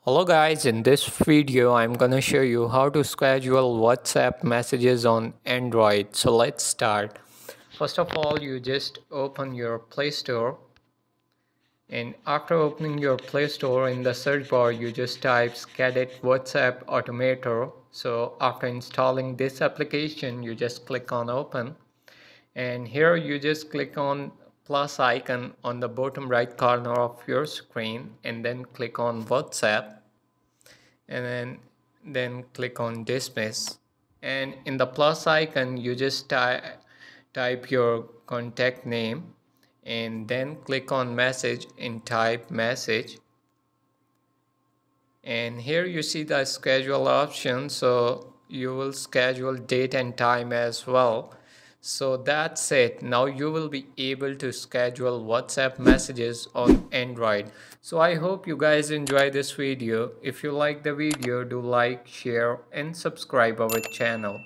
Hello guys, in this video I'm gonna show you how to schedule WhatsApp messages on Android. So let's start. First of all, you just open your Play Store, and after opening your Play Store, in the search bar you just type Scadet WhatsApp Automator. So after installing this application, you just click on open, and here you just click on plus icon on the bottom right corner of your screen, and then click on WhatsApp, and then click on dismiss. And in the plus icon you just type your contact name, and then click on message and type message. And here you see the schedule option, so you will schedule date and time as well. So that's it. Now you will be able to schedule WhatsApp messages on Android. So I hope you guys enjoy this video. If you like the video, do like, share and subscribe our channel.